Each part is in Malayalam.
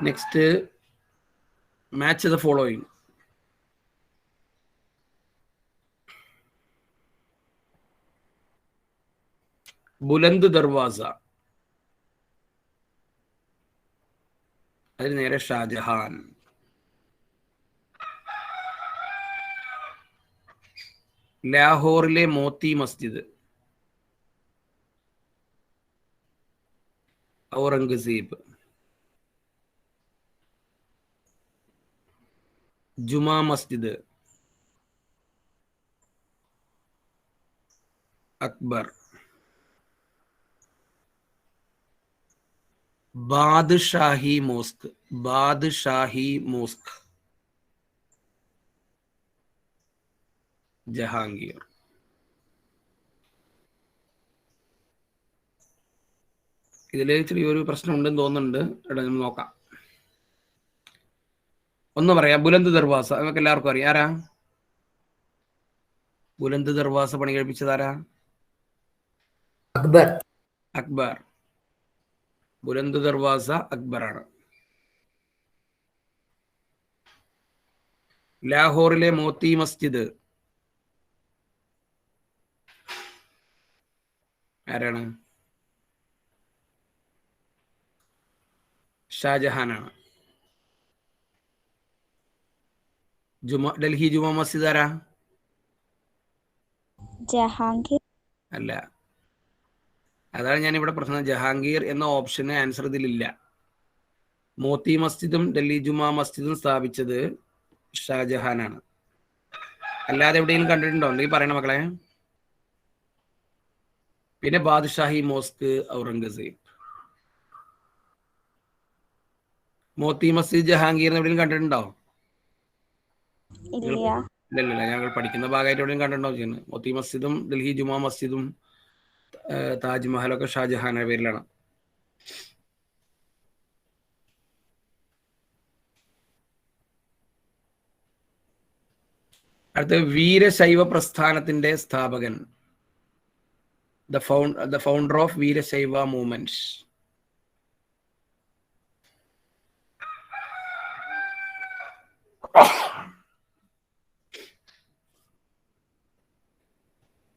Next, match the following. Buland Darwaza. അതിന് നേരെ ഷാജഹാൻ. ലാഹോറിലെ മോത്തി മസ്ജിദ്. ഔറംഗസീബ്. ജുമാ മസ്ജിദ്. അക്ബർ. ബാദ്ഷാഹി മോസ്ക്. ബാദ്ഷാഹി മോസ്ക്. ജഹാംഗീർ. ഇതിൽ ചെറിയൊരു പ്രശ്നം ഉണ്ടെന്ന് തോന്നുന്നുണ്ട്. ഇവിടെ നമ്മൾ നോക്കാം. ഒന്ന് പറയാം, ബുലന്ദ് ദർവാസ നമുക്ക് എല്ലാവർക്കും അറിയാം. ആരാ ബുലന്ദ് ദർവാസ പണി കഴിപ്പിച്ചതാരാ? അക്ബർ. അക്ബർ. ബുലന്ദ് ദർവാസ അക്ബറാണ്. ലാഹോറിലെ മോത്തി മസ്ജിദ് ആരാണ്? ഷാജഹാനാണ്. ഡൽഹി ജുമാ മസ്ജിദ് ആരാ? ജഹാംഗീർ. അല്ല, അതാണ് ഞാനിവിടെ പ്രശ്നം. ജഹാംഗീർ എന്ന ഓപ്ഷന് ആൻസർ ഇതിലില്ല. മോത്തി മസ്ജിദും ഡൽഹി ജുമാ മസ്ജിദും സ്ഥാപിച്ചത് ഷാജഹാനാണ്. അല്ലാതെ എവിടെയെങ്കിലും കണ്ടിട്ടുണ്ടോ? ഈ പറയണ മക്കളെ. പിന്നെ ബാദ്ഷാഹി മോസ്ക് ഔറംഗസീബ്. മോത്തി മസ്ജിദ് ജഹാംഗീർ എവിടെയെങ്കിലും കണ്ടിട്ടുണ്ടോ? ഇല്ലല്ല, ഞങ്ങൾ പഠിക്കുന്ന ഭാഗമായിട്ട് എവിടെയും കണ്ടിട്ടുണ്ടോ ചെയ്യുന്നത്? മോത്തി മസ്ജിദും ഡൽഹി ജുമാ മസ്ജിദും താജ്മഹലൊക്കെ ഷാജഹാന്റെ പേരിലാണ്. അടുത്ത വീരശൈവ പ്രസ്ഥാനത്തിന്റെ സ്ഥാപകൻ. The founder of Veerashaiva movement.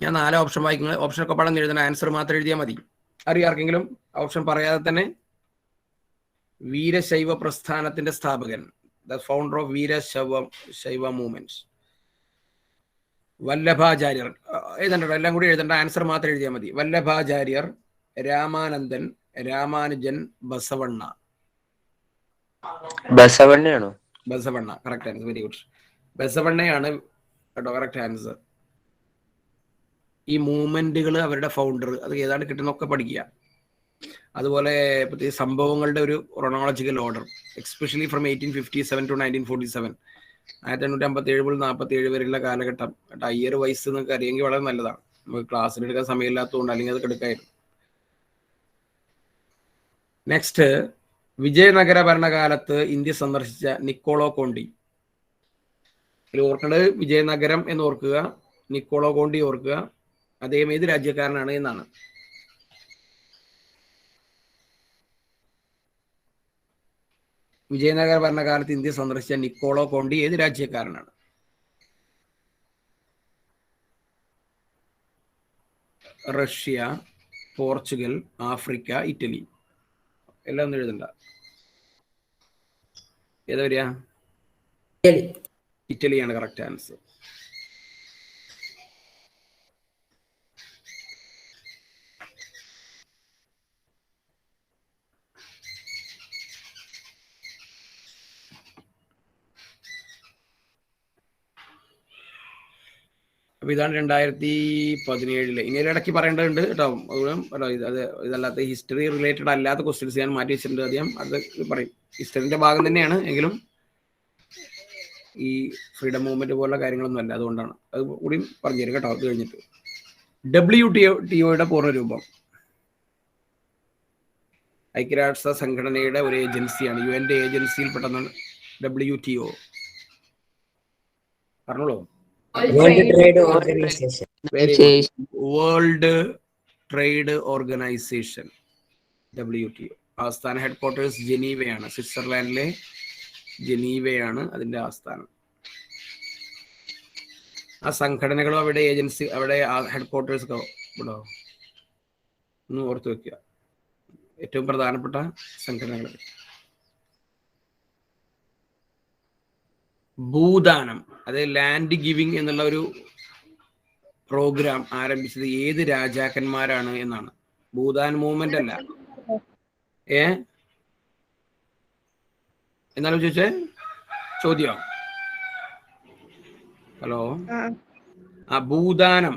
ഞാൻ 4 ഓപ്ഷൻ വായിക്കുന്നത്. ഓപ്ഷനൊക്കെ പടം എഴുതണം, ആൻസർ മാത്രം എഴുതിയാൽ മതി. അറിയാർക്കെങ്കിലും ഓപ്ഷൻ പറയാതെ തന്നെ. വീരശൈവ പ്രസ്ഥാനത്തിന്റെ സ്ഥാപകൻ, the founder of Veerashaiva movement. Vallabhacharya. എഴുതണ്ടോ? എല്ലാം കൂടി എഴുതണ്ട, ആൻസർ മാത്രം എഴുതിയാൽ മതി. വല്ലഭാചാര്യർ, രാമാനന്ദൻ, രാമാനുജൻ, ബസവണ്ണ. ബസവണ്ണയാണോ? Basavanna correct answer. Very good. ബസവണ്ണയാണ് കേട്ടോ കറക്റ്റ് ആൻസർ. ഈ മൂവ്മെന്റുകൾ അവരുടെ ഫൗണ്ടർ അത് ഏതാണ്ട് കിട്ടുന്നൊക്കെ പഠിക്കുക. അതുപോലെ പ്രത്യേക സംഭവങ്ങളുടെ ഒരു chronological order, especially from 1857 to 1947, 1857 മുതൽ 47 വരെയുള്ള കാലഘട്ടം. കേട്ടോ, ഇയർ വയസ്സ് എന്നൊക്കെ അറിയെങ്കിൽ വളരെ നല്ലതാണ്. നമുക്ക് ക്ലാസ്സിലെടുക്കാൻ സമയമില്ലാത്തതുകൊണ്ട് അല്ലെങ്കിൽ അത് എടുക്കായിരുന്നു. നെക്സ്റ്റ്, വിജയനഗര ഭരണകാലത്ത് ഇന്ത്യ സന്ദർശിച്ച നിക്കോളോ കോണ്ടി. ഇതിൽ ഓർക്കേണ്ടത് വിജയനഗരം എന്ന് ഓർക്കുക, നിക്കോളോ കോണ്ടി ഓർക്കുക. അദ്ദേഹം ഏത് രാജ്യക്കാരനാണ് എന്നാണ്. വിജയനഗര ഭരണകാലത്ത് ഇന്ത്യ സന്ദർശിച്ച നിക്കോളോ കോണ്ടി ഏത് രാജ്യക്കാരനാണ്? Russia, Portugal, Africa, Italy. എല്ലാം ഒന്നും എഴുതണ്ട. ഏതാ വരിക? ഇറ്റലിയാണ് കറക്റ്റ് ആൻസർ. അപ്പൊ ഇതാണ് 2017. ഇനി ഇടയ്ക്ക് പറയേണ്ടതുണ്ട് കേട്ടോ. അത് ഇതല്ലാത്ത ഹിസ്റ്ററി റിലേറ്റഡ് അല്ലാത്ത ക്വസ്റ്റ്യൻസ് ഞാൻ മാറ്റി വെച്ചിട്ടുണ്ട്. അധികം അത് പറയും. ഹിസ്റ്ററിന്റെ ഭാഗം തന്നെയാണ് എങ്കിലും ഈ ഫ്രീഡം മൂവ്മെന്റ് പോലുള്ള കാര്യങ്ങളൊന്നും അല്ല. അതുകൊണ്ടാണ് അത് കൂടി പറഞ്ഞു തരും കേട്ടോ. അത് കഴിഞ്ഞിട്ട് WTO പൂർണ്ണരൂപം. ഐക്യരാഷ്ട്ര സംഘടനയുടെ ഒരു ഏജൻസിയാണ്. UN ഏജൻസിയിൽ പെട്ടെന്നാണ് WTO. പറഞ്ഞോളൂ. World trade organisation. World trade organisation, WTO. ആസ്ഥാന ഹെഡ് ക്വാർട്ടേഴ്സ് ജനീവയാണ്. സ്വിറ്റ്സർലാൻഡിലെ ജനീവയാണ് അതിൻ്റെ ആസ്ഥാനം. ആ സംഘടനകളോ അവിടെ ഏജൻസി അവിടെ ഹെഡ് ക്വാർട്ടേഴ്സ് ഇവിടെ ഒന്ന് ഓർത്ത് വെക്കുക. ഏറ്റവും പ്രധാനപ്പെട്ട സംഘടനകൾ. ഭൂദാനം, അത് ലാൻഡ് ഗിവിംഗ് എന്നുള്ള ഒരു പ്രോഗ്രാം ആരംഭിച്ചത് ഏത് രാജാക്കന്മാരാണ് എന്നാണ്. ഭൂദാൻ മൂവ്മെന്റ് അല്ല. എന്നാലും ചോദിച്ചേ ചോദ്യം. ഹലോ. ആ ഭൂദാനം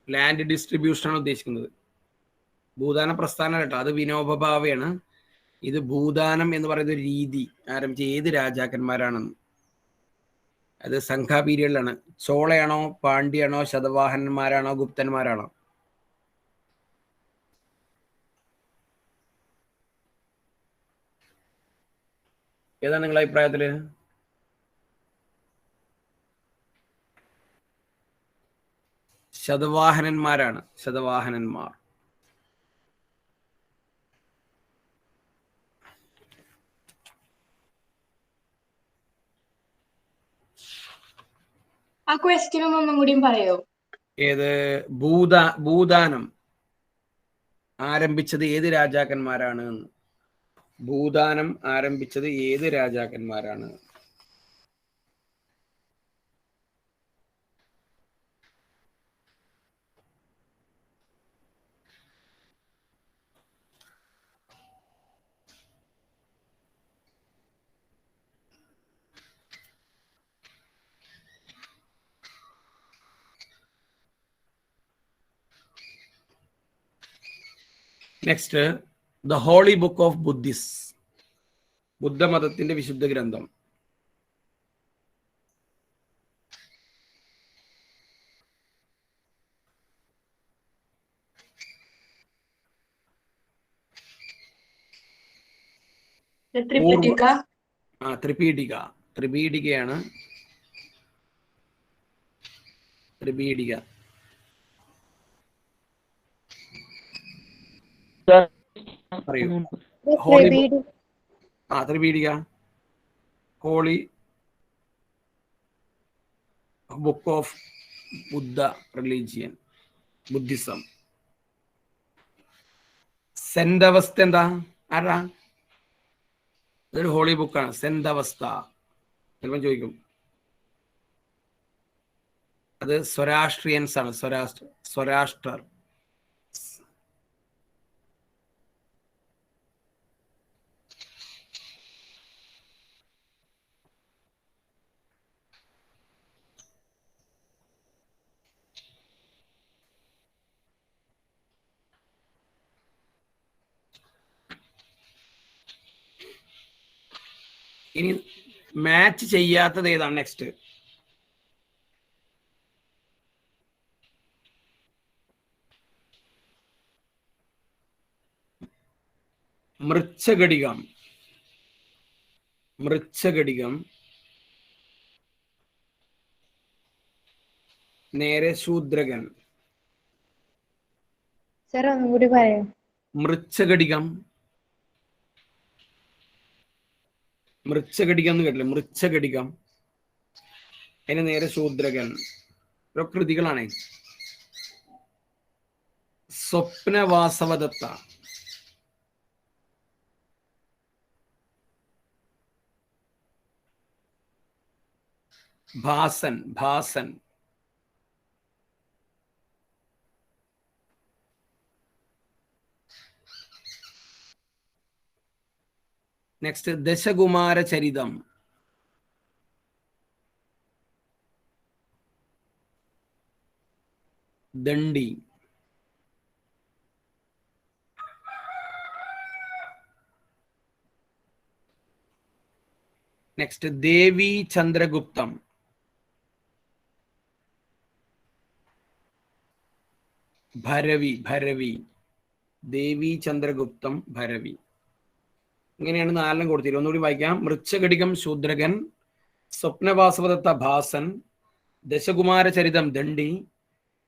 ലാൻഡ് ഡിസ്ട്രിബ്യൂഷൻ ആണ് ഉദ്ദേശിക്കുന്നത്. ഭൂദാന പ്രസ്ഥാനം കേട്ടോ, അത് വിനോബ ഭാവെയാണ്. ഇത് ഭൂദാനം എന്ന് പറയുന്ന ഒരു രീതി ആരംഭിച്ച ഏത് രാജാക്കന്മാരാണെന്ന്. അത് സംഘ പീരിയഡിലാണ്. ചോളയാണോ, പാണ്ഡ്യാണോ, ശതവാഹനന്മാരാണോ, ഗുപ്തന്മാരാണോ? ഏതാണ് നിങ്ങളുടെ അഭിപ്രായത്തില്? ശതവാഹനന്മാരാണ്. ശതവാഹനന്മാർ. ആ ക്വസ്റ്റ്യൻ ഒന്നും കൂടിയും പറയോ? ഏത് ഭൂദാനം ആരംഭിച്ചത് ഏത് രാജാക്കന്മാരാണ്? ഭൂദാനം ആരംഭിച്ചത് ഏത് രാജാക്കന്മാരാണ്? Next, the holy book of Buddhism, ബുദ്ധമതത്തിന്റെ വിശുദ്ധ ഗ്രന്ഥം. ത്രിപീഠിക. ത്രിപീഠികയാണ്. ത്രിപീഠിക. പറയൂ. Tripitaka, holy book of Buddha religion, Buddhism. സെന്റ് അവസ്ഥ എന്താ? ആരാ? ഇതൊരു ഹോളി ബുക്കാണ്. സെന്റ് അവസ്ഥ ചിലപ്പം ചോദിക്കും. അത് സ്വരാഷ്ട്രിയൻസ് ആണ്. സ്വരാഷ്ട്രർ. ഇനി മാച്ച് ചെയ്യാത്തത് ഏതാണ്? നെക്സ്റ്റ്, മൃച്ഛകടികം. മൃച്ഛകടികം നേരെ ശൂദ്രകൻ. സർ ഒന്നും കൂടി പറയാം. മൃച്ഛകടികം. മൃച്ഛകടികം എന്ന് കേട്ടില്ലേ? മൃച്ഛകടികം. അതിന് നേരെ ശൂദ്രകൻ. കൃതികളാണ്. സ്വപ്നവാസവദത്ത. ഭാസൻ. നെക്സ്റ്റ്, ദശകുമാര ചരിതം. ദണ്ഡി. നെക്സ്റ്റ്, ദേവി ചന്ദ്രഗുപ്തം. ഭരവി. ദേവി ചന്ദ്രഗുപ്തം, ഭരവി. ഇങ്ങനെയാണ് 4 കൊടുത്തില്ല. ഒന്നുകൂടി വായിക്കാം. മൃച്ഛകടികം ശൂദ്രകൻ, സ്വപ്നവാസവദത്ത ഭാസൻ, ദശകുമാര ചരിതം ദണ്ഡി,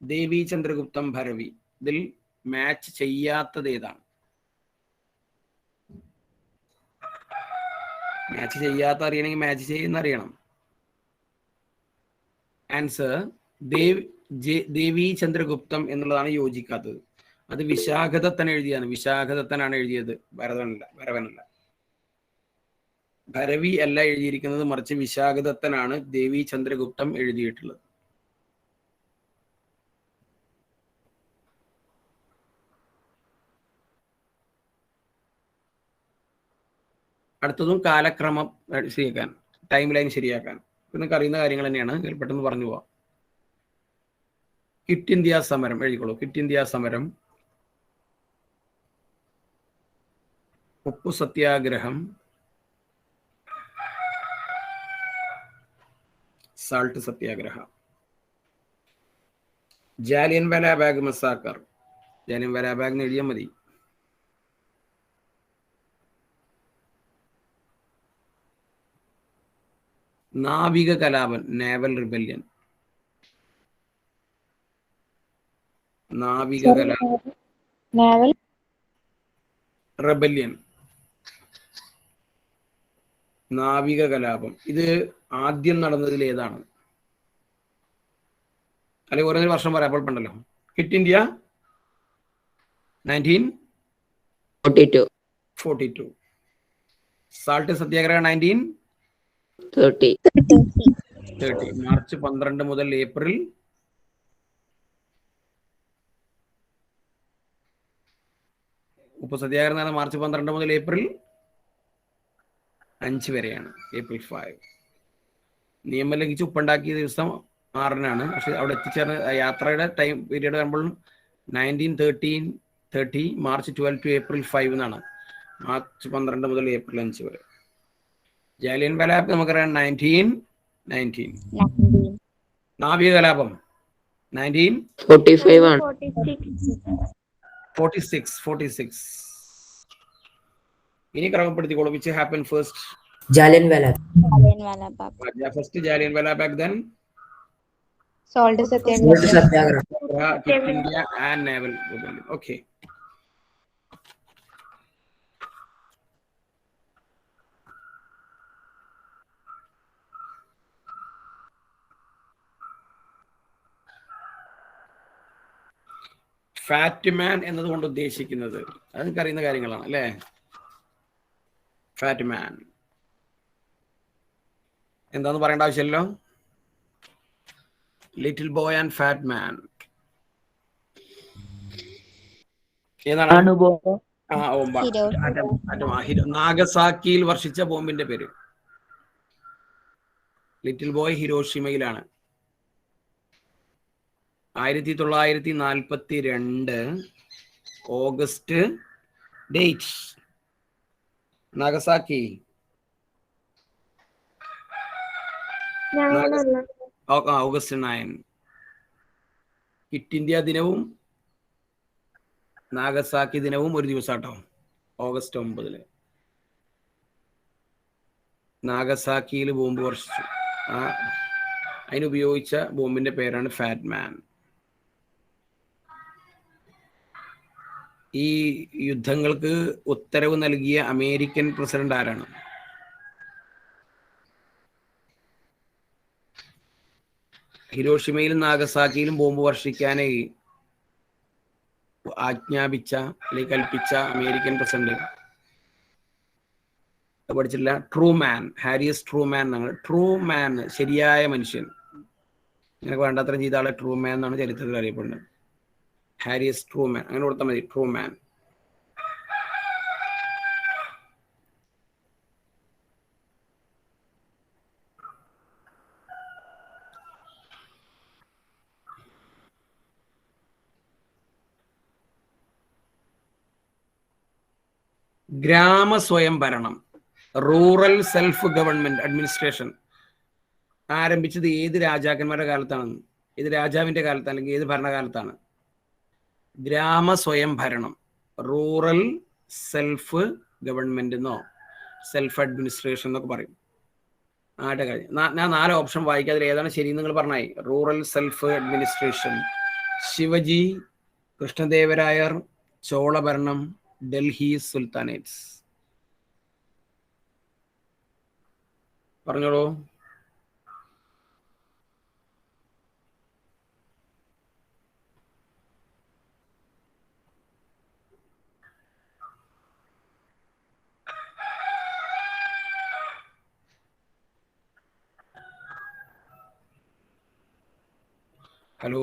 ദേവി ചന്ദ്രഗുപ്തം ഭരവി. ഇതിൽ മാച്ച് ചെയ്യാത്തത് ഏതാണ്? മാച്ച് ചെയ്യാത്ത അറിയണമെങ്കിൽ മാച്ച് ചെയ്യുന്ന അറിയണം. ആൻസർ ദേവി ചന്ദ്രഗുപ്തം എന്നുള്ളതാണ് യോജിക്കാത്തത്. അത് വിശാഖദത്തൻ എഴുതിയാണ്. വിശാഖദത്തനാണ് എഴുതിയത്, ഭരവനല്ല. ഭരവി അല്ല എഴുതിയിരിക്കുന്നത്, മറിച്ച് വിശാഖദത്തനാണ് ദേവി ചന്ദ്രഗുപ്തം എഴുതിയിട്ടുള്ളത്. അടുത്തതും കാലക്രമം ശരിയാക്കാൻ, ടൈം ലൈൻ ശരിയാക്കാൻ. നിങ്ങൾക്ക് അറിയുന്ന കാര്യങ്ങൾ തന്നെയാണ്, പെട്ടെന്ന് പറഞ്ഞു പോവാം. ക്വിറ്റ് ഇന്ത്യ സമരം എഴുതിക്കോളൂ. ക്വിറ്റ് ഇന്ത്യ സമരം, ഉപ്പു സത്യാഗ്രഹം, സാൾട്ട് സത്യാഗ്രഹ, ജാലിയൻ വാലാബാഗ് മസാക്കർ. ജാലിയൻ വാലാബാഗ് എന്ന് എഴുതിയാൽ മതി. നാവിക കലാപം, നേവൽ റിബല്യൻ. നാവിക കലാപം, റെബല്യൻ, നാവിക കലാപം. ഇത് ആദ്യം നടന്നതിൽ ഏതാണ്? അല്ലെങ്കിൽ ഓരോ വർഷം പറയാം, അപ്പോൾ പണ്ടല്ലോ. ക്വിറ്റ് ഇന്ത്യ 1942, സാൾട്ട് സത്യാഗ്രഹ 1930, മാർച്ച് 12 മുതൽ ഏപ്രിൽ ഉപ്പു സത്യാഗ്രഹം മാർച്ച് 12 മുതൽ ഏപ്രിൽ 5 വരെയാണ്. ഏപ്രിൽ 5. നിയമം ലംഘിച്ച് ഉപ്പുണ്ടാക്കിയ ദിവസം 6-നാണ്. പക്ഷെ അവിടെ എത്തിച്ചേർന്ന യാത്രയുടെ ടൈം പീരീഡ് വരുമ്പോഴും 1930 മാർച്ച് 12 ടു ഏപ്രിൽ 5 എന്നാണ്. മാർച്ച് 12 മുതൽ ഏപ്രിൽ 5 വരെ. ജാലിയൻ വാലാബാഗ് നമുക്കറിയാം 1919. നാവിക കലാപം 1946. ഇനി ക്രമപ്പെടുത്തിക്കോളൂ. Which happen first? Jallian Wala-Bagh. First Jallian Wala-Bagh, then Salt Salt Satyagraha. Satyagraha. Quit India and naval rebellion. Okay. Fat മാൻ എന്നതുകൊണ്ട് ഉദ്ദേശിക്കുന്നത് അത് നിങ്ങൾക്ക് അറിയുന്ന കാര്യങ്ങളാണ് അല്ലേ? ഫാറ്റ് മാൻ എന്താന്ന് പറയേണ്ട ആവശ്യമില്ലല്ലോ. Little boy and fat man ഏതാണ്? നാഗസാക്കിയിൽ വർഷിച്ച ബോംബിന്റെ പേര്. ലിറ്റിൽ ബോയ് ഹിരോഷിമയിലാണ്. 1942 August date. Nagasaki August 9. Quit India ദിനവും നാഗസാക്കി ദിനവും ഒരു ദിവസം കേട്ടോ. August 9 നാഗസാക്കിയിൽ bomb വർഷിച്ചു. അതിനുപയോഗിച്ച ബോംബിന്റെ പേരാണ് ഫാറ്റ് മാൻ. ഈ യുദ്ധങ്ങൾക്ക് ഉത്തരവ് നൽകിയ അമേരിക്കൻ പ്രസിഡന്റ് ആരാണ്? ഹിരോഷിമയിലും നാഗസാക്കിയിലും ബോംബ് വർഷിക്കാനായി ആജ്ഞാപിച്ച അല്ലെങ്കിൽ കൽപ്പിച്ച അമേരിക്കൻ പ്രസിഡന്റ് പഠിച്ചില്ല? ട്രൂമാൻ, ഹാരിയസ് ട്രൂമാൻ എന്നാണ്. ട്രൂമാൻ ശരിയായ മനുഷ്യൻ. നിനക്ക് വേണ്ടത്ര ചെയ്ത ആളെ ട്രൂമാൻ എന്നാണ് ചരിത്രത്തിൽ അറിയപ്പെടുന്നത്. ഹാരിയസ് ട്രൂമാൻ, അങ്ങനെ കൊടുത്താൽ മതി. ട്രൂമാൻ. ഗ്രാമ സ്വയംഭരണം, റൂറൽ സെൽഫ് ഗവൺമെന്റ് അഡ്മിനിസ്ട്രേഷൻ ആരംഭിച്ചത് ഏത് രാജാക്കന്മാരുടെ കാലത്താണ്? ഏത് രാജാവിന്റെ കാലത്താണ് അല്ലെങ്കിൽ ഏത് ഭരണകാലത്താണ്? ഗ്രാമ സ്വയംഭരണം, റൂറൽ സെൽഫ് ഗവൺമെന്റ് എന്നോ സെൽഫ് അഡ്മിനിസ്ട്രേഷൻ എന്നൊക്കെ പറയും. ആരുടെ കാര്യം? ഞാൻ 4 ഓപ്ഷൻ വായിക്കാം. അതിൽ ഏതാണ് ശരി നിങ്ങൾ പറഞ്ഞായി? Rural self administration, Shivaji, Krishnadevarayar, ചോളഭരണം, ഡൽഹി സുൽത്താനേറ്റ്സ്. പറഞ്ഞോളൂ. ഹലോ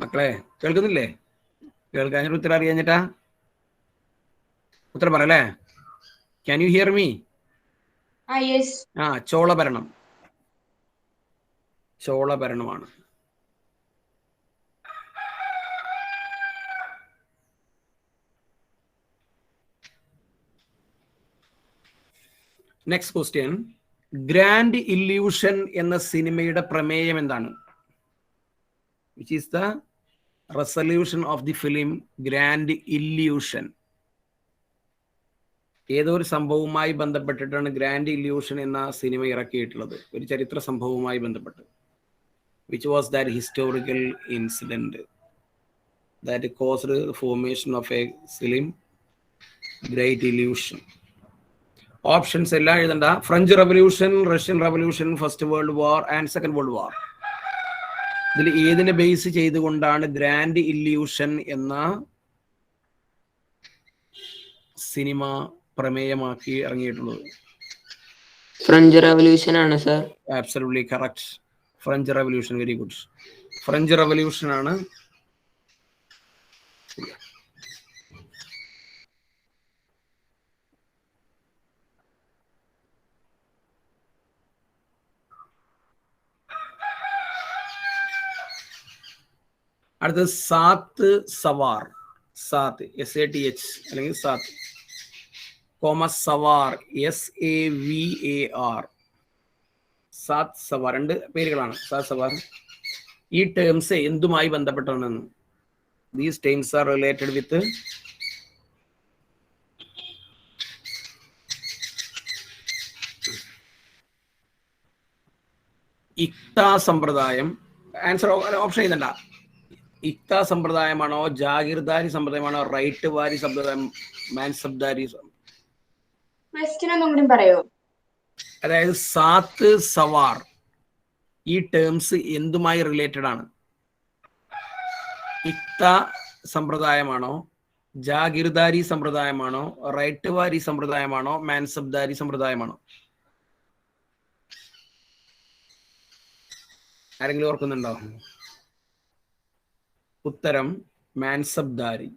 മക്കളെ, കേൾക്കുന്നില്ലേ? കേൾക്കാൻ ഉത്തരം അറിയാഞ്ഞിട്ടാ? ഉത്തരം പറയല്ലേ? Can you hear me? ചോളഭരണം. ചോളഭരണമാണ്. Next question. ഗ്രാൻഡ് ഇല്യൂഷൻ എന്ന സിനിമയുടെ പ്രമേയം എന്താണ്? Which is the resolution of the film grand illusion? ഏതോ ഒരു സംഭവവുമായി ബന്ധപ്പെട്ടിട്ടാണ് ഗ്രാൻഡ് ഇല്യൂഷൻ എന്ന സിനിമ ഇറക്കിയിട്ടുള്ളത്, ഒരു ചരിത്ര സംഭവവുമായി ബന്ധപ്പെട്ട്. Which was that historical incident that caused the formation of a film great illusion? Options എല്ലാം എഴുതണ്ട. French revolution, Russian revolution, first world war and second world war. ഇതിൽ ഏതിനെ ബേസ് ചെയ്തുകൊണ്ടാണ് ഗ്രാൻഡ് ഇല്യൂഷൻ എന്ന സിനിമ പ്രമേയമാക്കി ഇറങ്ങിയിട്ടുള്ളത്? ഫ്രഞ്ച് റവല്യൂഷൻ ആണ് sir. Absolutely correct. French revolution. Very good. French revolution ആണ്. അടുത്തത് സാത്ത് സവാർ. സാത്ത് SATH അല്ലെങ്കിൽ സാത്ത് സവാർ SAVAR. സാത്ത് സവാർ രണ്ട് പേരുകളാണ്. സാത്ത് സവാർ. ഈ ടേംസ് എന്തുമായി ബന്ധപ്പെട്ടാണെന്ന്? These terms are related with iqta സമ്പ്രദായം. ആൻസർ ഓപ്ഷൻ ചെയ്തണ്ട. ഇക്താ സമ്പ്രദായമാണോ, ജാഗിർദാരി സമ്പ്രദായമാണോ, റൈറ്റ് വാരി സമ്പ്രദായം, മാൻസബ്ദാരി? അതായത് സാത്ത് സവാർ ഈ ടേംസ് എന്തുമായി റിലേറ്റഡ് ആണ്? ഇക്താ സമ്പ്രദായമാണോ, ജാഗിർദാരി സമ്പ്രദായമാണോ, റൈറ്റ് വാരി സമ്പ്രദായമാണോ, മാൻസബ്ദാരി സമ്പ്രദായമാണോ? ആരെങ്കിലും ഓർക്കുന്നുണ്ടോ? ഉത്തരം മാൻസബ്ദാരി.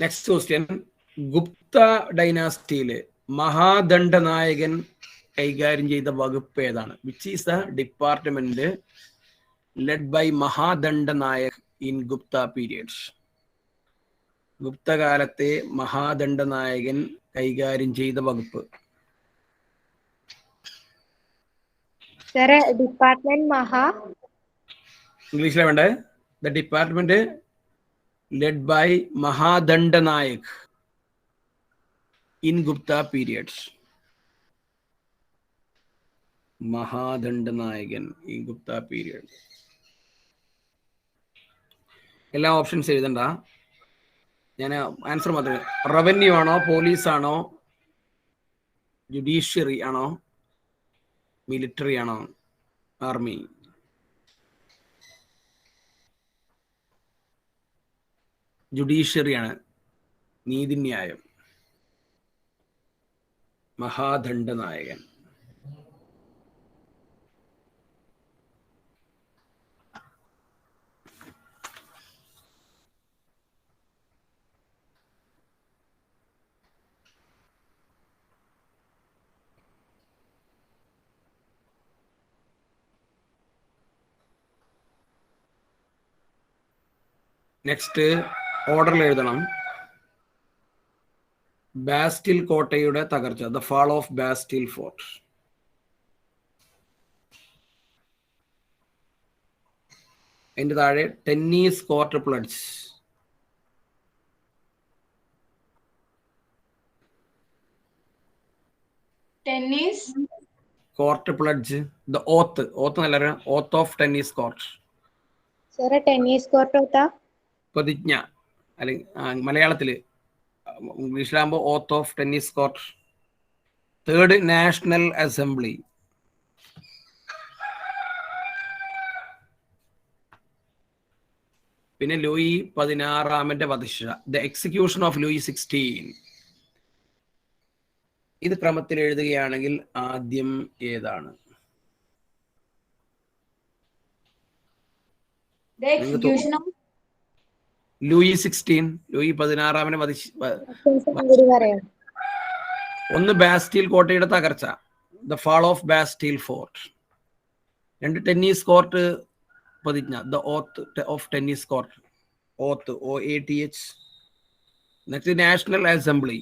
Next question. ഗുപ്ത ഡൈനാസ്റ്റിയിലെ മഹാദണ്ഡനായകൻ കൈകാര്യം ചെയ്ത വകുപ്പ് ഏതാണ്? Which is the department led by Mahadandanayak in Gupta periods? ഗുപ്തകാലത്തെ മഹാദണ്ഡനായകൻ കൈകാര്യം ചെയ്ത വകുപ്പ്. ഡിപ്പാർട്ട്മെന്റ് ഇംഗ്ലീഷിലെ വേണ്ടേ? The department led by Mahadandanayak in Gupta periods. മഹാദണ്ഡനായകൻ ഇൻ ഗുപ്ത പീരിയഡ്. എല്ലാ ഓപ്ഷൻസ് എഴുതണ്ട, ഞാൻ ആൻസർ മാത്രമേ. റവന്യൂ ആണോ, പോലീസ് ആണോ, ജുഡീഷ്യറി ആണോ, മിലിറ്ററി ആണോ, ആർമി? ജുഡീഷ്യറിയാണ്, നീതിന്യായം. മഹാദണ്ഡനായകൻ. നെക്സ്റ്റ് ഓർഡറിൽ എഴുതണം. ബാസ്റ്റിൽ കോട്ടയുടെ തകർച്ച, the fall of Bastille fort. അതിന്റെ താഴെ tennis court pledge. tennis, court pledge, the oath നല്ല oath of tennis court, Sir, tennis court होता. പ്രതിജ്ഞ അല്ലെങ്കിൽ മലയാളത്തിൽ ഇംഗ്ലീഷിലാകുമ്പോൾ oath of tennis court. Third national assembly. പിന്നെ ലൂയി 16 വധശിക്ഷ, ദ എക്സിക്യൂഷൻ ഓഫ് ലൂയി 16. ഇത് ക്രമത്തിൽ എഴുതുകയാണെങ്കിൽ ആദ്യം ഏതാണ്? the execution of Louis 16, Louis 16 കൂടി പറയാം. ഒന്ന് ബാസ്റ്റീൽ കോട്ടയുടെ തകർച്ച, the fall of Bastille fort. രണ്ട് ടെന്നീസ് കോർട്ട് പ്രതിജ്ഞ, the oath of tennis court, oath OATH. Next national assembly.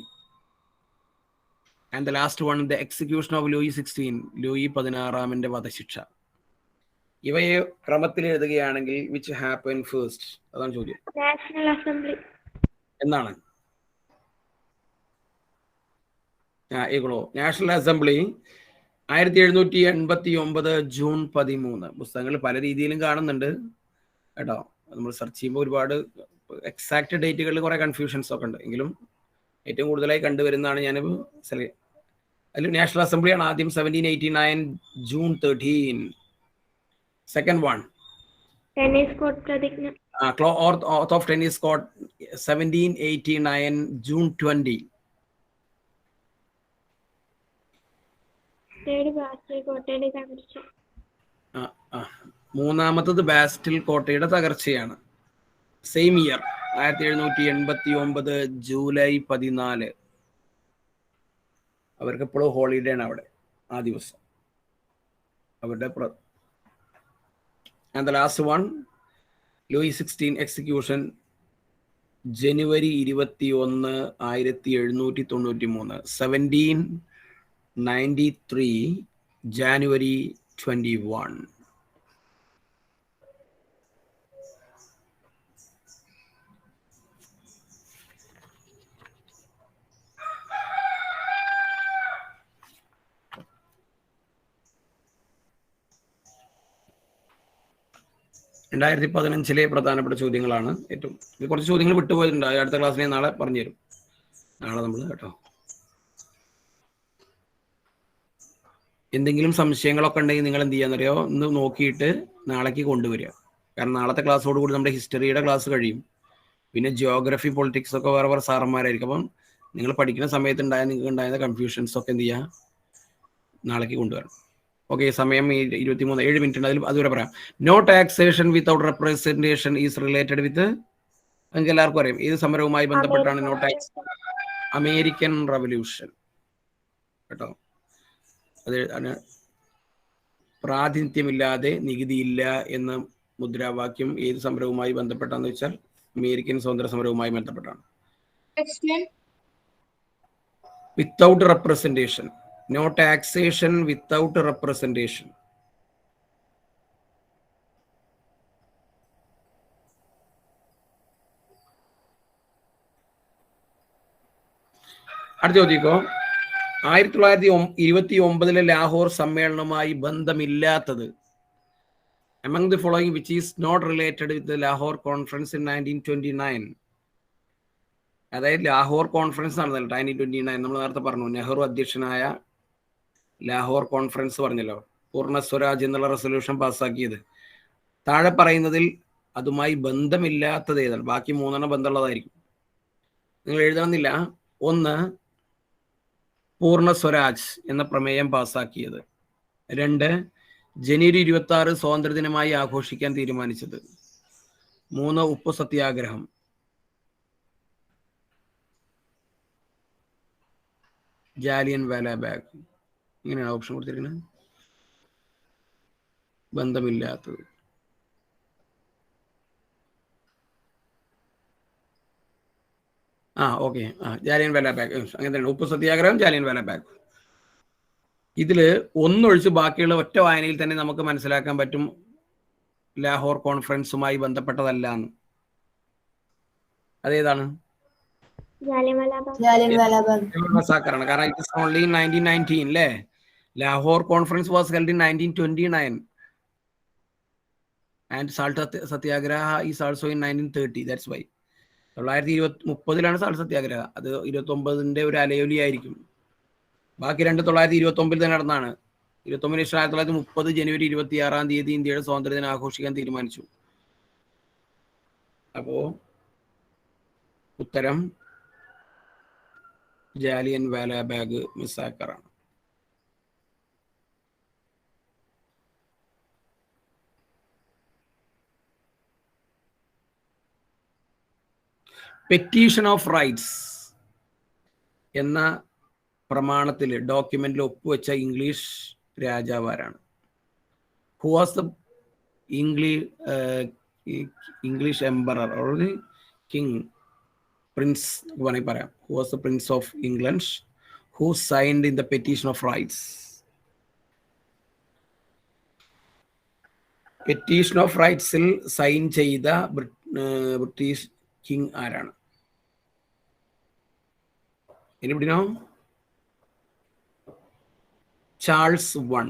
And the last one the execution of Louis 16, Louis 16 വധശിക്ഷ. ഇവയെ ക്രമത്തിൽ എഴുതുകയാണെങ്കിൽ വിച്ച് ഹാപ്പൻ ഫസ്റ്റ്? അതാണ് ചോദ്യം. നാഷണൽ അസംബ്ലി എന്നാണ് നാഷണൽ അസംബ്ലി 1789 ജൂൺ 13. പുസ്തകങ്ങൾ പല രീതിയിലും കാണുന്നുണ്ട് കേട്ടോ. നമ്മൾ സെർച്ച് ചെയ്യുമ്പോൾ ഒരുപാട് എക്സാക്ട് ഡേറ്റുകളിൽ കുറെ കൺഫ്യൂഷൻസ് ഒക്കെ ഉണ്ട്. എങ്കിലും ഏറ്റവും കൂടുതലായി കണ്ടുവരുന്നതാണ് ഞാനിപ്പോൾ അതിൽ നാഷണൽ അസംബ്ലിയാണ് ആദ്യം 1789 ജൂൺ 13. സെക്കൻഡ് വൺ ടെന്നീസ് കോർട്ട് പ്രതിജ്ഞ. ഓത്ത് ഓഫ് ടെന്നീസ് കോർട്ട് 1789 ജൂൺ 20. കോട്ടയുടെ തകർച്ച. മൂന്നാമത്തത് ബാസ്റ്റിൽ കോട്ടയുടെ തകർച്ചയാണ്. Same year 1789 July 14. അവർക്ക് എപ്പോഴും ഹോളിഡേ ആണ് അവിടെ ആ ദിവസം അവരുടെ. And the last one Louis 16 execution ജനുവരി 21, 1793. 1793 ജാനുവരി 21. രണ്ടായിരത്തി 15 പ്രധാനപ്പെട്ട ചോദ്യങ്ങളാണ് ഏറ്റവും. കുറച്ച് ചോദ്യങ്ങൾ വിട്ടുപോയിട്ടുണ്ട്. അടുത്ത ക്ലാസ്സിനെ നാളെ പറഞ്ഞു തരും. നാളെ നമ്മൾ കേട്ടോ. എന്തെങ്കിലും സംശയങ്ങളൊക്കെ ഉണ്ടെങ്കിൽ നിങ്ങൾ എന്ത് ചെയ്യാന്നറിയോ, ഒന്ന് നോക്കിയിട്ട് നാളേക്ക് കൊണ്ടുവരിക. കാരണം നാളത്തെ ക്ലാസ്സോടുകൂടി നമ്മുടെ ഹിസ്റ്ററിയുടെ ക്ലാസ് കഴിയും. പിന്നെ ജിയോഗ്രഫി, പൊളിറ്റിക്സ് ഒക്കെ വേറെ വേറെ സാറന്മാരായിരിക്കും. അപ്പം നിങ്ങൾ പഠിക്കുന്ന സമയത്ത് നിങ്ങൾക്ക് ഉണ്ടായിരുന്ന കൺഫ്യൂഷൻസ് ഒക്കെ എന്ത് ചെയ്യുക, നാളേക്ക് കൊണ്ടുവരണം. ഓക്കെ, സമയം 7 മിനിറ്റ് ഉണ്ട്. അതുവരെ പറയാം. No taxation without representation is related with, നിങ്ങൾക്ക് എല്ലാവർക്കും അറിയാം ഏത് സമരവുമായി ബന്ധപ്പെട്ടാണ് നോ ടാക്സ്? അമേരിക്കൻ റവല്യൂഷൻ കേട്ടോ. അത് പ്രാതിനിധ്യമില്ലാതെ നികുതിയില്ല എന്ന മുദ്രാവാക്യം ഏത് സമരവുമായി ബന്ധപ്പെട്ടാന്ന് വെച്ചാൽ അമേരിക്കൻ സ്വാതന്ത്ര്യ സമരവുമായി ബന്ധപ്പെട്ടാണ്. Without representation, no taxation without representation. അടുത്ത ചോദിക്കോ. 1929 Lahore സമ്മേളനവുമായി ബന്ധമില്ലാത്തത്. among the following which is not related with the Lahore conference in 1929? അതായത് ലാഹോർ കോൺഫറൻസ് നടന്നല്ലോ 1929. നമ്മൾ നേരത്തെ പറഞ്ഞു നെഹ്റു അധ്യക്ഷനായ ലാഹോർ കോൺഫറൻസ് പറഞ്ഞല്ലോ, പൂർണ്ണ സ്വരാജ് എന്നുള്ള റെസൊല്യൂഷൻ പാസ്സാക്കിയത്. താഴെ പറയുന്നതിൽ അതുമായി ബന്ധമില്ലാത്തത് ഏതാണ്? ബാക്കി 3 ബന്ധമുള്ളതായിരിക്കും, നിങ്ങൾ എഴുതണമെന്നില്ല. 1, പൂർണ്ണ സ്വരാജ് എന്ന പ്രമേയം പാസ്സാക്കിയത്. 2, ജനുവരി 26 സ്വാതന്ത്ര്യദിനമായി ആഘോഷിക്കാൻ തീരുമാനിച്ചത്. 3, ഉപ്പ് സത്യാഗ്രഹം. ജാലിയൻ വാലാബാഗ്. ഇങ്ങനെയാണ് ഓപ്ഷൻ കൊടുത്തിരിക്കുന്നത്. ബന്ധമില്ലാത്തത്. ഓക്കെ, ജാലിയൻ വാലാബാഗ് അങ്ങനെ തന്നെ. ഉപ്പ് സത്യാഗ്രഹം, ജാലിയൻ വാലാബാഗ്. ഇതില് ഒന്നൊഴിച്ച് ബാക്കിയുള്ള ഒറ്റ വായനയിൽ തന്നെ നമുക്ക് മനസ്സിലാക്കാൻ പറ്റും ലാഹോർ കോൺഫറൻസുമായി ബന്ധപ്പെട്ടതല്ല എന്ന്. അതേതാണ്? ജാലിയൻവാലാ ബാഗ്. മസാക്കറാണ്. കാരണം ഇറ്റ് ഇസ് ഓൺലി 1919 അല്ലേ? Lahore conference was held in 1929 and salt satyagraha is also in 1930. That's why 1930 salt satyagraha. അത് 29 ഒരു അലയൊലി ആയിരിക്കും. ബാക്കി 1929 തന്നെ നടന്നാണ്. 1930 ജനുവരി 26 ഇന്ത്യയുടെ സ്വാതന്ത്ര്യദിനം ആഘോഷിക്കാൻ തീരുമാനിച്ചു. അപ്പോ ഉത്തരം ജാലിയൻ വാലാ ബാഗ് മസാക്കറാണ്. പെറ്റീഷൻ ഓഫ് റൈറ്റ്സ് എന്ന പ്രമാണത്തിൽ ഡോക്യുമെന്റിൽ ഒപ്പുവെച്ച ഇംഗ്ലീഷ് രാജാവാരാണ്? Who was the English emperor or king prince വേണമെങ്കിൽ പറയാം. Who was the prince of England who signed in the petition of rights? Petition of റൈറ്റ്സിൽ സൈൻ ചെയ്ത ബ്രിട്ടീഷ് കിങ് ആരാണ്? Anybody know? Charles I.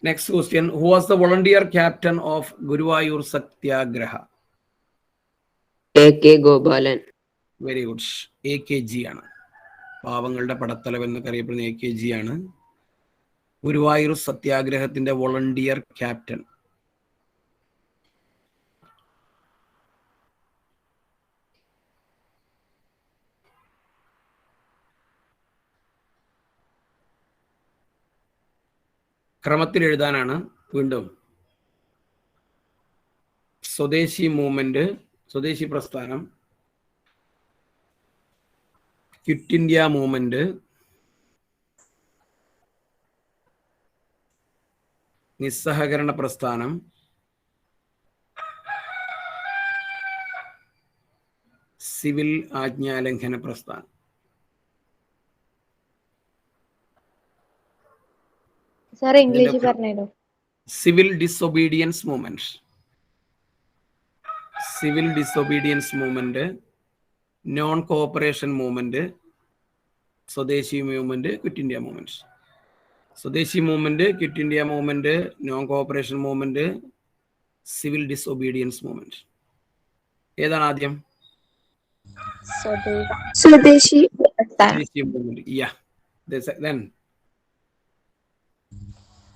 Next question. Who was the volunteer captain of Guruvayur Satyagraha? AK Gopalan. Very good. AKG ആണ്. പാവങ്ങളുടെ പടത്തലവൻ എന്നൊക്കെ അറിയപ്പെടുന്ന AKG ആണ് ഗുരുവായൂർ സത്യാഗ്രഹത്തിന്റെ വോളണ്ടിയർ ക്യാപ്റ്റൻ. ക്രമത്തിൽ എഴുതാനാണ്. വീണ്ടും സ്വദേശി മൂവ്മെന്റ്, സ്വദേശി പ്രസ്ഥാനം, ക്വിറ്റ് ഇന്ത്യ മൂവ്മെന്റ്, നിസ്സഹകരണ പ്രസ്ഥാനം, സിവിൽ ആജ്ഞാലംഘന പ്രസ്ഥാനം. സാർ ഇംഗ്ലീഷ് പറഞ്ഞോ. Civil disobedience movement, civil disobedience movement, non cooperation movement, സ്വദേശി മൂവ്മെന്റ്, ക്വിറ്റ് ഇന്ത്യ മൂവ്മെന്റ്. സ്വദേശി movement, quit India movement, non cooperation movement, civil disobedience movement. ഏതാണ് ആദ്യം? സ്വദേശി movement. Yeah. Then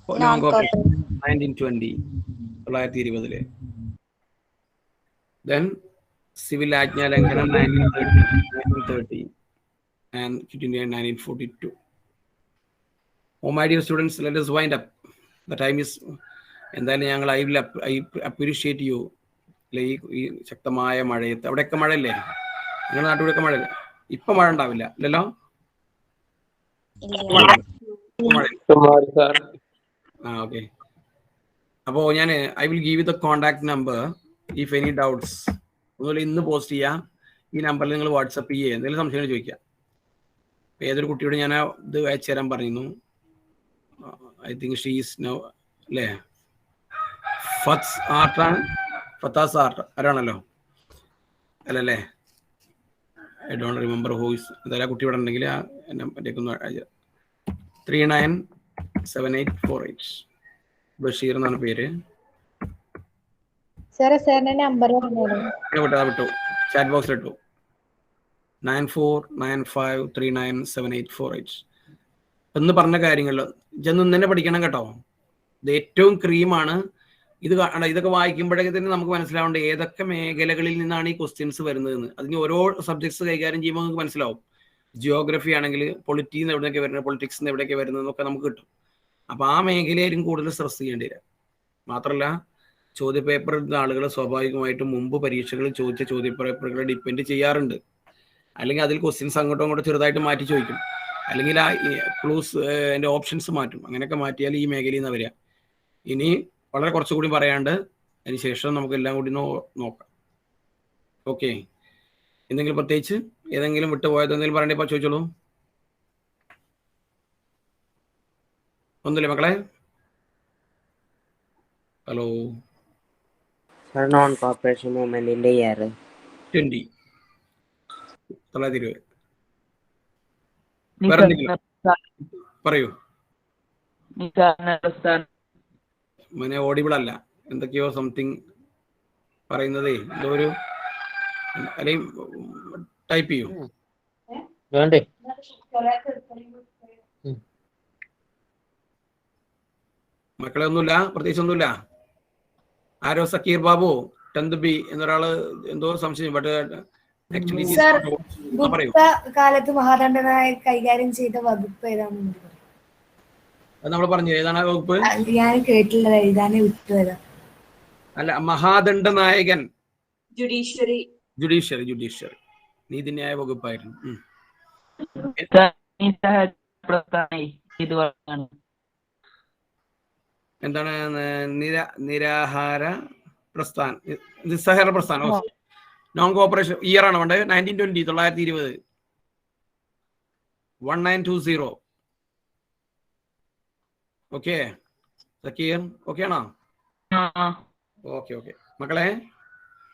non cooperation 1920 1920. Then civil ആജ്ഞാലംഘനം 1930 and quit India in 1942. Oh my dear students, let us wind up. The time is എന്തായാലും ഞങ്ങൾ I appreciate you. ഈ ശക്തമായ മഴയത്ത് അവിടെയൊക്കെ മഴയല്ലേ? നിങ്ങളുടെ നാട്ടിലൊക്കെ മഴയല്ലേ? ഇപ്പൊ മഴ ഉണ്ടാവില്ല അല്ലല്ലോ? ഓക്കെ. അപ്പോ ഞാൻ I will give you the contact number if any doubts. അതുപോലെ ഇന്ന് പോസ്റ്റ് ചെയ്യാം. ഈ നമ്പറിൽ നിങ്ങൾ വാട്സപ്പ് ചെയ്യുക, എന്തെങ്കിലും സംശയങ്ങൾ ചോദിക്കുക. ഏതൊരു കുട്ടിയോട് ഞാൻ ഇത് അയച്ചു തരാൻ പറയുന്നു. I think she is now അല്ലേ? ഫത്താസ് ആർട്ട് ആരാണല്ലോ അല്ലല്ലേ? I don't remember whose. എന്തായാലും കുട്ടി ഇവിടെ ഉണ്ടെങ്കിൽ നമ്പറിലേക്ക് 397848. ബഷീർ എന്നാണ് പേര്. വിട്ടു ചാറ്റ് ബോക്സിൽ ഇട്ടു. 9495397848. എന്ന് പറഞ്ഞ കാര്യങ്ങൾ ഇന്ന് തന്നെ പഠിക്കണം കേട്ടോ. ഇത് ഏറ്റവും ക്രീമാണ്. ഇതൊക്കെ വായിക്കുമ്പോഴേക്ക് തന്നെ നമുക്ക് മനസ്സിലാവേണ്ട ഏതൊക്കെ മേഖലകളിൽ നിന്നാണ് ഈ ക്വസ്റ്റ്യൻസ് വരുന്നതെന്ന്. അതിന് ഓരോ സബ്ജക്ട്സ് കൈകാര്യം ചെയ്യുമ്പോൾ നമുക്ക് മനസ്സിലാവും. ജിയോഗ്രഫി ആണെങ്കിൽ പൊളിറ്റിന്ന് എവിടെയൊക്കെ വരുന്നത്, പൊളിറ്റിക്സ് നിന്ന് എവിടെയൊക്കെ വരുന്നതെന്നൊക്കെ നമുക്ക് കിട്ടും. അപ്പോൾ ആ മേഖലയായിരിക്കും കൂടുതൽ സ്ട്രെസ് ചെയ്യേണ്ടി വരിക. മാത്രമല്ല ചോദ്യപേപ്പർ ആളുകൾ സ്വാഭാവികമായിട്ടും മുമ്പ് പരീക്ഷകളിൽ ചോദിച്ച ചോദ്യപേപ്പറുകളെ ഡിപ്പെൻഡ് ചെയ്യാറുണ്ട്. അല്ലെങ്കിൽ അതിൽ ക്വസ്റ്റ്യൻസ് അങ്ങോട്ടും ഇങ്ങോട്ടും ചെറുതായിട്ട് മാറ്റി ചോദിക്കും, അല്ലെങ്കിൽ ആ ക്ലൂസ് അതിൻ്റെ ഓപ്ഷൻസ് മാറ്റും. അങ്ങനെയൊക്കെ മാറ്റിയാൽ ഈ മേഖലയിൽ നിന്ന് വരിക. ഇനി വളരെ കുറച്ചുകൂടി പറയാണ്ട് അതിന് ശേഷം നമുക്ക് എല്ലാം കൂടി നോക്കാം. ഓക്കെ. എന്തെങ്കിലും പ്രത്യേകിച്ച് ഏതെങ്കിലും വിട്ടുപോയത് എന്തെങ്കിലും പറയണ്ടേ? ഇപ്പോൾ ചോദിച്ചോളൂ. ഒന്നുമില്ല മക്കളെ? ഹലോ സർ നോൺ കോപ്പറേഷൻ മൂവ്മെന്റിന്റെ ഇയർ 20 1920. വേറെ എന്തെങ്കിലും പറയൂ. മനെ ഓഡിബിൾ അല്ല, എന്തൊക്കെയോ സംതിങ് പറയുന്നതേ എന്തോ ഒരു, അല്ലെങ്കിൽ ടൈപ്പ് ചെയ്യൂ. വേണ്ടേ? മക്കളെ ഒന്നുമില്ല, പ്രത്യേകിച്ച് ഒന്നുമില്ല. ആരോ സക്കീർ ബാബു 10th B എന്നൊരാള് എന്തോ സംശയം. ബട്ട് ആക്ച്വലി പറയൂ. കാലത്ത് മഹാദണ്ഡനായ കൈകാര്യം ചെയ്ത വകുപ്പ് ഏതാണെന്ന് അത് നമ്മൾ പറഞ്ഞു. ഏതാണ് ആ വകുപ്പ്? ഞാൻ കേട്ടില്ല, എഴുതാനേ വിട്ടുവരാം. അല്ല, മഹാദണ്ഡ നായകൻ ജുഡീഷ്യറി നീതിന്യായ വകുപ്പായിരുന്നു. എന്താണ്? നിരാഹാര പ്രസ്ഥാനം, നിസ്സഹകരണ പ്രസ്ഥാനം, നോൺ കോപ്പറേഷൻ ഇയർ ആണ് വേണ്ടത്. 1920 1920 1920. ഓക്കെ സക്കീർ, ഓക്കെ ആണോ? ഓക്കെ ഓക്കെ മക്കളെ,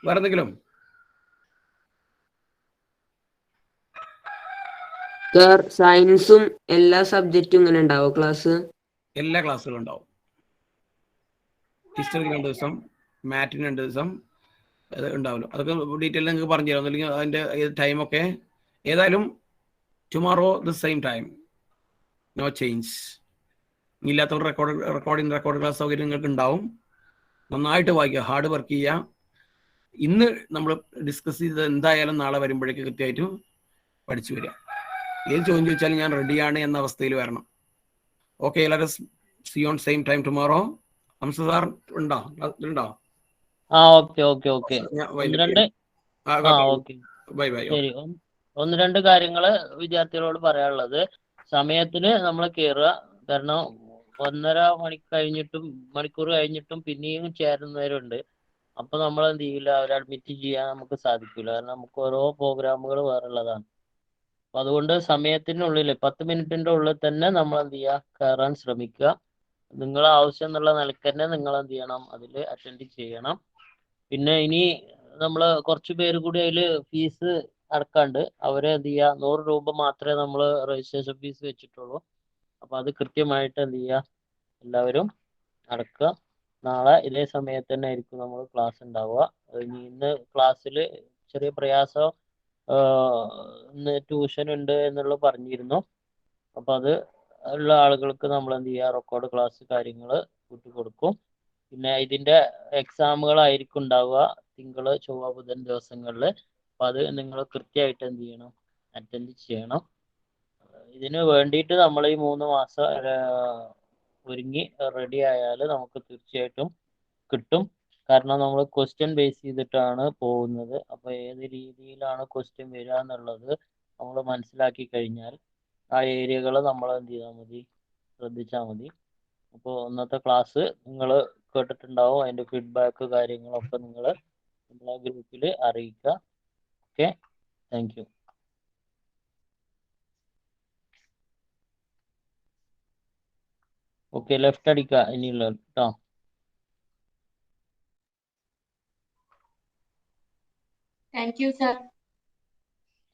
വേറെ എന്തെങ്കിലും? സർ സയൻസും എല്ലാ സബ്ജക്റ്റും ഇങ്ങനെ ഉണ്ടാവോ ക്ലാസ്? എല്ലാ ക്ലാസ്സുകളും ഉണ്ടാവും. ഹിസ്റ്ററിക്ക് 2 ദിവസം, മാറ്റിന് 2 ദിവസം അത് ഉണ്ടാവുമല്ലോ. അതൊക്കെ ഡീറ്റെയിൽ നിങ്ങൾക്ക് പറഞ്ഞു തരാം. അല്ലെങ്കിൽ അതിൻ്റെ ടൈമൊക്കെ ഏതായാലും tomorrow the same time, no change. ഇല്ലാത്തവർ റെക്കോർഡ് ക്ലാസ് സൗകര്യം നിങ്ങൾക്ക് ഉണ്ടാവും. നന്നായിട്ട് വായിക്കുക, ഹാർഡ് വർക്ക് ചെയ്യുക. ഇന്ന് നമ്മൾ ഡിസ്കസ് ചെയ്തത് എന്തായാലും നാളെ വരുമ്പോഴേക്ക് കൃത്യമായിട്ട് പഠിച്ചു വരിക. ഏത് ചോദ്യം ചോദിച്ചാലും ഞാൻ റെഡിയാണ് എന്ന അവസ്ഥയിൽ വരണം. Okay, let us see on same time tomorrow. Hamsa sir ഉണ്ടോ? Bye bye. ശരി, ഒന്ന് രണ്ട് കാര്യങ്ങള് വിദ്യാർത്ഥികളോട് പറയാനുള്ളത്. സമയത്തിന് നമ്മൾ കയറുക. കാരണം 1.5 മണിക്കൂർ കഴിഞ്ഞിട്ടും പിന്നെയും ചേരുന്നവരുണ്ട്. അപ്പൊ നമ്മൾ എന്ത് ചെയ്യില്ല, അവരെ അഡ്മിറ്റ് ചെയ്യാൻ നമുക്ക് സാധിക്കില്ല. കാരണം നമുക്ക് ഓരോ പ്രോഗ്രാമുകൾ വേറുള്ളതാണ്. അപ്പൊ അതുകൊണ്ട് സമയത്തിനുള്ളിൽ 10 മിനിറ്റിന്റെ ഉള്ളിൽ തന്നെ നമ്മൾ എന്ത് ചെയ്യുക, കയറാൻ ശ്രമിക്കുക. നിങ്ങളെ ആവശ്യം എന്നുള്ള നിലയ്ക്ക് തന്നെ നിങ്ങൾ എന്ത് ചെയ്യണം, അതിൽ അറ്റൻഡ് ചെയ്യണം. പിന്നെ ഇനി നമ്മൾ കുറച്ച് പേര് കൂടി അതിൽ ഫീസ് അടക്കാണ്ട്. അവരെ എന്ത് ചെയ്യുക, 100 രൂപ മാത്രമേ നമ്മൾ രജിസ്ട്രേഷൻ ഫീസ് വെച്ചിട്ടുള്ളൂ. അപ്പൊ അത് കൃത്യമായിട്ട് എന്ത് ചെയ്യുക, എല്ലാവരും അടക്കുക. നാളെ ഇതേ സമയത്ത് തന്നെ ആയിരിക്കും നമ്മൾ ക്ലാസ് ഉണ്ടാവുക. ഇന്ന് ക്ലാസ്സിൽ ചെറിയ പ്രയാസം, ഇന്ന് ട്യൂഷൻ ഉണ്ട് എന്നുള്ള പറഞ്ഞിരുന്നു. അപ്പൊ അത് ഉള്ള ആളുകൾക്ക് നമ്മൾ എന്ത് ചെയ്യുക, റെക്കോർഡ് ക്ലാസ് കാര്യങ്ങൾ കൊടുക്കും. പിന്നെ ഇതിന്റെ എക്സാമുകളായിരിക്കും ഉണ്ടാവുക തിങ്കൾ, ചൊവ്വ, ബുധൻ ദിവസങ്ങളിൽ. അപ്പൊ അത് നിങ്ങൾ കൃത്യമായിട്ട് എന്ത് ചെയ്യണം, അറ്റൻഡ് ചെയ്യണം. ഇതിന് വേണ്ടിയിട്ട് നമ്മൾ ഈ 3 മാസം ഒരുങ്ങി റെഡി ആയാൽ നമുക്ക് തീർച്ചയായിട്ടും കിട്ടും. കാരണം നമ്മൾ ക്വസ്റ്റ്യൻ ബേസ് ചെയ്തിട്ടാണ് പോകുന്നത്. അപ്പൊ ഏത് രീതിയിലാണ് ക്വസ്റ്റ്യൻ വരിക എന്നുള്ളത് നമ്മൾ മനസ്സിലാക്കി കഴിഞ്ഞാൽ ആ ഏരിയകൾ നമ്മൾ എന്ത് ചെയ്താൽ മതി, ശ്രദ്ധിച്ചാൽ മതി. അപ്പോൾ ഇന്നത്തെ ക്ലാസ് നിങ്ങൾ കേട്ടിട്ടുണ്ടാവും. അതിന്റെ ഫീഡ്ബാക്ക് കാര്യങ്ങളൊക്കെ നിങ്ങൾ നമ്മളെ ഗ്രൂപ്പിൽ അറിയിക്കുക. Okay, thank you. Okay, left അടിക്കുക ഇനിയുള്ള കേട്ടോ. Thank you, sir.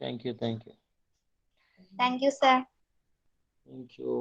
Thank you. Thank you, sir. Thank you.